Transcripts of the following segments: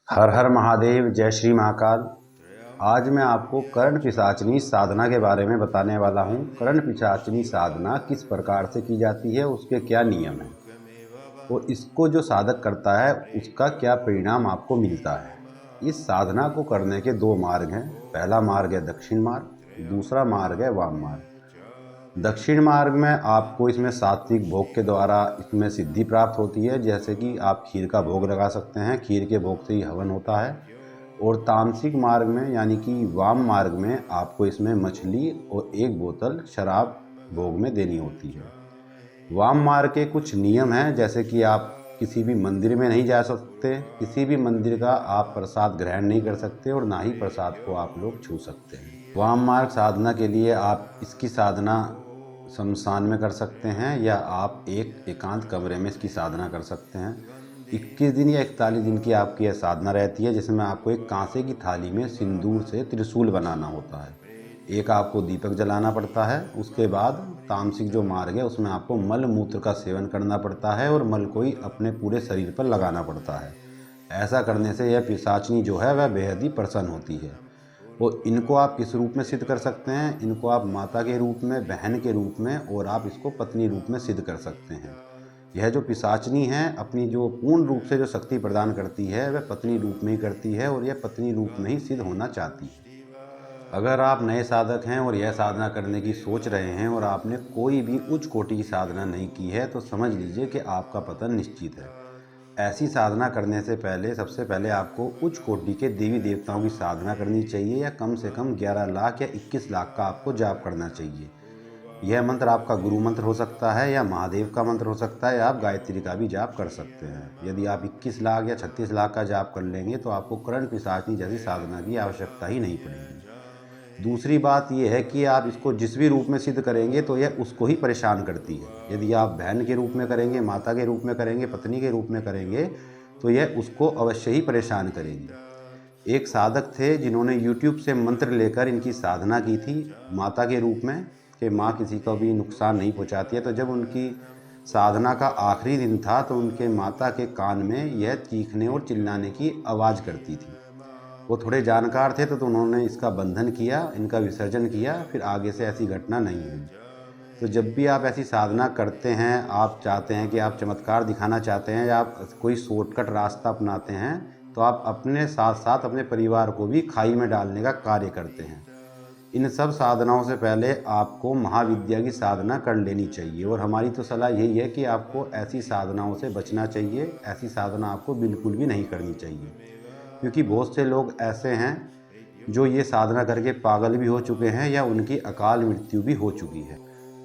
हर हर महादेव, जय श्री महाकाल। आज मैं आपको कर्ण पिशाचनी साधना के बारे में बताने वाला हूँ। कर्ण पिशाचनी साधना किस प्रकार से की जाती है, उसके क्या नियम हैं और इसको जो साधक करता है उसका क्या परिणाम आपको मिलता है। इस साधना को करने के दो मार्ग हैं। पहला मार्ग है दक्षिण मार्ग, दूसरा मार्ग है वाम मार्ग। दक्षिण मार्ग में आपको इसमें सात्विक भोग के द्वारा इसमें सिद्धि प्राप्त होती है, जैसे कि आप खीर का भोग लगा सकते हैं, खीर के भोग से ही हवन होता है। और तामसिक मार्ग में यानी कि वाम मार्ग में आपको इसमें मछली और एक बोतल शराब भोग में देनी होती है। वाम मार्ग के कुछ नियम हैं, जैसे कि आप किसी भी मंदिर में नहीं जा सकते, किसी भी मंदिर का आप प्रसाद ग्रहण नहीं कर सकते और ना ही प्रसाद को आप लोग छू सकते हैं। वाम मार्ग साधना के लिए आप इसकी साधना शमशान में कर सकते हैं या आप एक एकांत कमरे में इसकी साधना कर सकते हैं। 21 दिन या 41 दिन की आपकी यह साधना रहती है, जिसमें आपको एक कांसे की थाली में सिंदूर से त्रिशूल बनाना होता है। एक आपको दीपक जलाना पड़ता है। उसके बाद तामसिक जो मार्ग है उसमें आपको मल मूत्र का सेवन करना पड़ता है और मल को ही अपने पूरे शरीर पर लगाना पड़ता है। ऐसा करने से यह पिशाचनी जो है वह बेहद ही प्रसन्न होती है। और इनको आप किस रूप में सिद्ध कर सकते हैं? इनको आप माता के रूप में, बहन के रूप में और आप इसको पत्नी रूप में सिद्ध कर सकते हैं। यह जो पिशाचनी है अपनी जो पूर्ण रूप से जो शक्ति प्रदान करती है वह पत्नी रूप में ही करती है और यह पत्नी रूप में ही सिद्ध होना चाहती है। अगर आप नए साधक हैं और यह साधना करने की सोच रहे हैं और आपने कोई भी उच्च कोटि की साधना नहीं की है तो समझ लीजिए कि आपका पतन निश्चित है। ऐसी साधना करने से पहले सबसे पहले आपको उच्च कोटि के देवी देवताओं की साधना करनी चाहिए या कम से कम 11 लाख या 21 लाख का आपको जाप करना चाहिए। यह मंत्र आपका गुरु मंत्र हो सकता है या महादेव का मंत्र हो सकता है या आप गायत्री का भी जाप कर सकते हैं। यदि आप 21 लाख या 36 लाख का जाप कर लेंगे तो आपको कर्ण पिशाचनी जैसी साधना की आवश्यकता ही नहीं पड़ेगी। दूसरी बात यह है कि आप इसको जिस भी रूप में सिद्ध करेंगे तो यह उसको ही परेशान करती है। यदि आप बहन के रूप में करेंगे, माता के रूप में करेंगे, पत्नी के रूप में करेंगे तो यह उसको अवश्य ही परेशान करेगी। एक साधक थे जिन्होंने YouTube से मंत्र लेकर इनकी साधना की थी माता के रूप में कि माँ किसी को भी नुकसान नहीं पहुँचाती है। तो जब उनकी साधना का आखिरी दिन था तो उनके माता के कान में यह चीखने और चिल्लाने की आवाज़ करती थी। वो थोड़े जानकार थे तो उन्होंने इसका बंधन किया, इनका विसर्जन किया, फिर आगे से ऐसी घटना नहीं हुई। तो जब भी आप ऐसी साधना करते हैं, आप चाहते हैं कि आप चमत्कार दिखाना चाहते हैं या आप कोई शॉर्टकट रास्ता अपनाते हैं तो आप अपने साथ साथ अपने परिवार को भी खाई में डालने का कार्य करते हैं। इन सब साधनाओं से पहले आपको महाविद्या की साधना कर लेनी चाहिए और हमारी तो सलाह यही है कि आपको ऐसी साधनाओं से बचना चाहिए। ऐसी साधना आपको बिल्कुल भी नहीं करनी चाहिए, क्योंकि बहुत से लोग ऐसे हैं जो ये साधना करके पागल भी हो चुके हैं या उनकी अकाल मृत्यु भी हो चुकी है।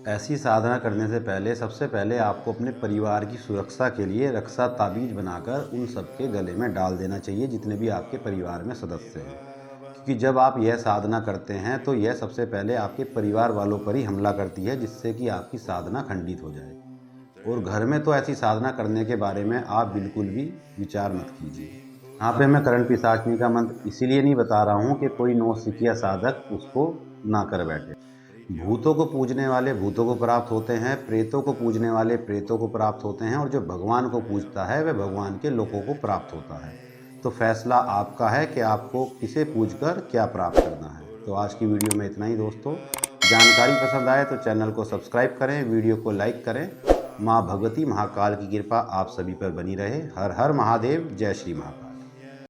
ऐसी साधना करने से पहले सबसे पहले आपको अपने परिवार की सुरक्षा के लिए रक्षा ताबीज बनाकर उन सबके गले में डाल देना चाहिए, जितने भी आपके परिवार में सदस्य हैं। क्योंकि जब आप यह साधना करते हैं तो यह सबसे पहले आपके परिवार वालों पर ही हमला करती है, जिससे कि आपकी साधना खंडित हो जाए। और घर में तो ऐसी साधना करने के बारे में आप बिल्कुल भी विचार मत कीजिए। यहाँ पे मैं कर्ण पिशाचनी का मंत्र इसीलिए नहीं बता रहा हूँ कि कोई नौसिखिया साधक उसको ना कर बैठे। भूतों को पूजने वाले भूतों को प्राप्त होते हैं, प्रेतों को पूजने वाले प्रेतों को प्राप्त होते हैं और जो भगवान को पूजता है वह भगवान के लोगों को प्राप्त होता है। तो फैसला आपका है कि आपको किसे पूजकर क्या प्राप्त करना है। तो आज की वीडियो में इतना ही दोस्तों। जानकारी पसंद आए तो चैनल को सब्सक्राइब करें, वीडियो को लाइक करें। माँ भगवती महाकाल की कृपा आप सभी पर बनी रहे। हर हर महादेव, जय श्री महाकाल।